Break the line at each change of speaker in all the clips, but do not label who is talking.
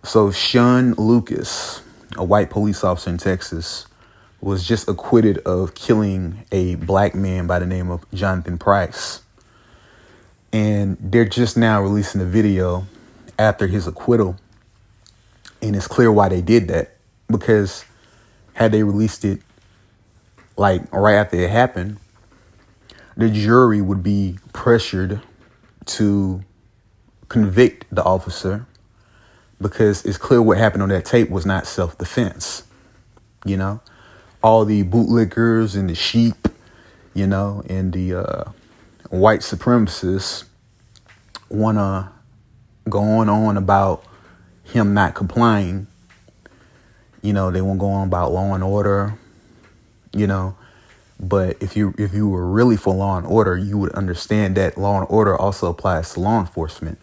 So Shaun Lucas, a white police officer in Texas, was just acquitted of killing a black man by the name of Jonathan Price. And they're just now releasing a video after his acquittal. And it's clear why they did that. Because had they released it like right after it happened, the jury would be pressured to convict the officer, because it's clear what happened on that tape was not self-defense. You know, all the bootlickers and the sheep, you know, and the white supremacists want to go on about him not complying. You know, they want to go on about law and order, you know. But if you were really for law and order, you would understand that law and order also applies to law enforcement.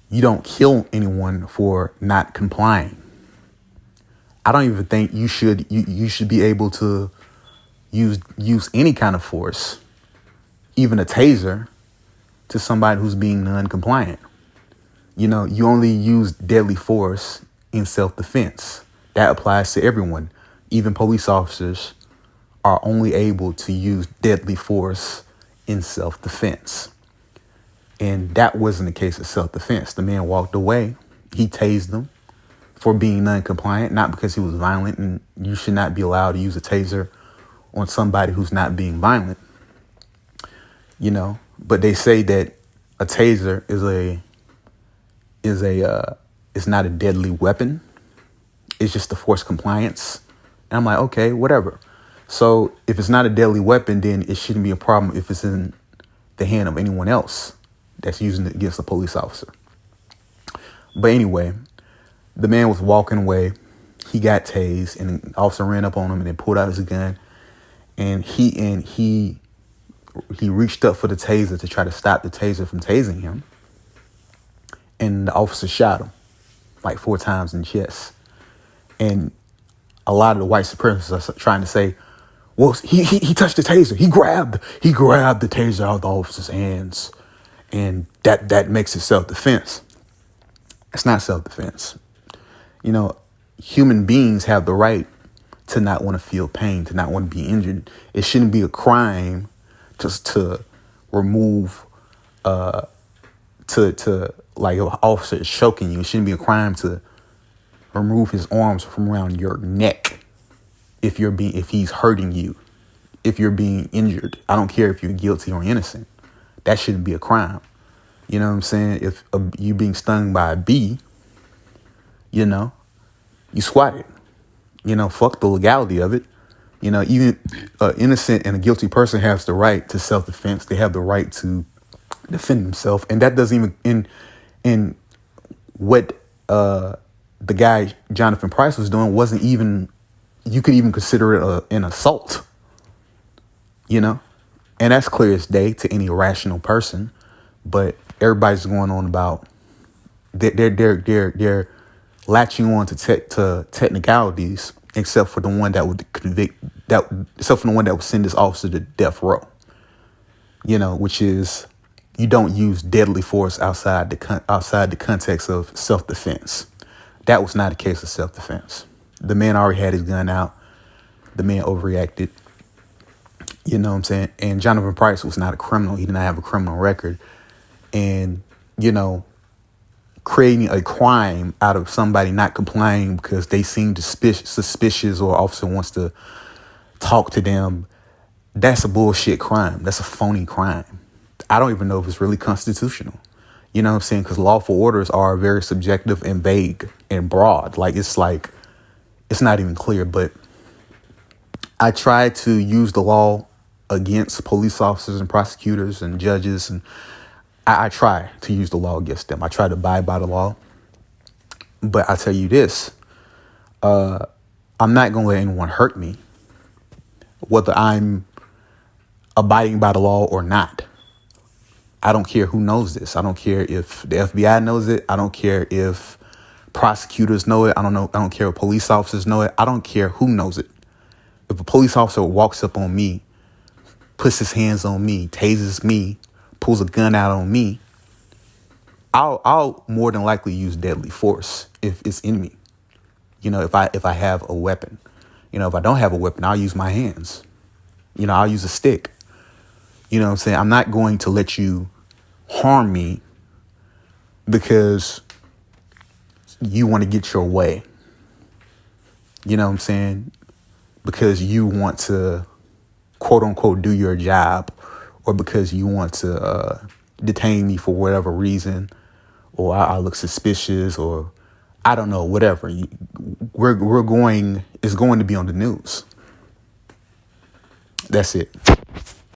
You don't kill anyone for not complying. I don't even think you should be able to use any kind of force, even a taser, to somebody who's being non-compliant. You know, you only use deadly force in self-defense. That applies to everyone. Even police officers are only able to use deadly force in self-defense. And that wasn't the case of self-defense. The man walked away. He tased them for being non-compliant, not because he was violent, and you should not be allowed to use a taser on somebody who's not being violent. You know, but they say that a taser is not a deadly weapon. It's just a forced compliance. And I'm like, okay, whatever. So if it's not a deadly weapon, then it shouldn't be a problem if it's in the hand of anyone else that's using it against a police officer. But anyway, the man was walking away. He got tased, and the officer ran up on him and then pulled out his gun. And he reached up for the taser to try to stop the taser from tasing him. And the officer shot him like 4 times in the chest. And a lot of the white supremacists are trying to say, well, he touched the taser. He grabbed the taser out of the officer's hands. And that makes it self-defense. It's not self-defense. You know, human beings have the right to not want to feel pain, to not want to be injured. It shouldn't be a crime just to remove, to like an officer is choking you. It shouldn't be a crime to remove his arms from around your neck if he's hurting you, if you're being injured. I don't care if you're guilty or innocent. That shouldn't be a crime. You know what I'm saying? If you being stung by a bee, you know, you swat it. You know, fuck the legality of it. You know, even an innocent and a guilty person has the right to self-defense. They have the right to defend themselves. And that doesn't even, in what the guy Jonathan Price was doing wasn't even, you could even consider it an assault. You know? And that's clear as day to any rational person. But everybody's going on about they're latching on to technicalities, except for the one that would except for the one that would send this officer to death row. You know, which is you don't use deadly force outside the context of self-defense. That was not a case of self-defense. The man already had his gun out. The man overreacted. You know what I'm saying? And Jonathan Price was not a criminal. He did not have a criminal record. And, you know, creating a crime out of somebody not complying because they seem suspicious or officer wants to talk to them, that's a bullshit crime. That's a phony crime. I don't even know if it's really constitutional. You know what I'm saying? Because lawful orders are very subjective and vague and broad. It's not even clear. But I try to use the law against police officers and prosecutors and judges, and I try to use the law against them. I try to abide by the law. But I tell you this, I'm not going to let anyone hurt me, whether I'm abiding by the law or not. I don't care who knows this. I don't care if the FBI knows it. I don't care if prosecutors know it. I don't care if police officers know it. I don't care who knows it. If a police officer walks up on me, puts his hands on me, tases me, pulls a gun out on me, I'll more than likely use deadly force if it's in me. If I have a weapon. If I don't have a weapon, I'll use my hands. I'll use a stick. You know what I'm saying? I'm not going to let you harm me because you want to get your way. You know what I'm saying? Because you want to, quote unquote, do your job, or because you want to detain me for whatever reason, or I look suspicious, or I don't know, whatever. It's going to be on the news. That's it.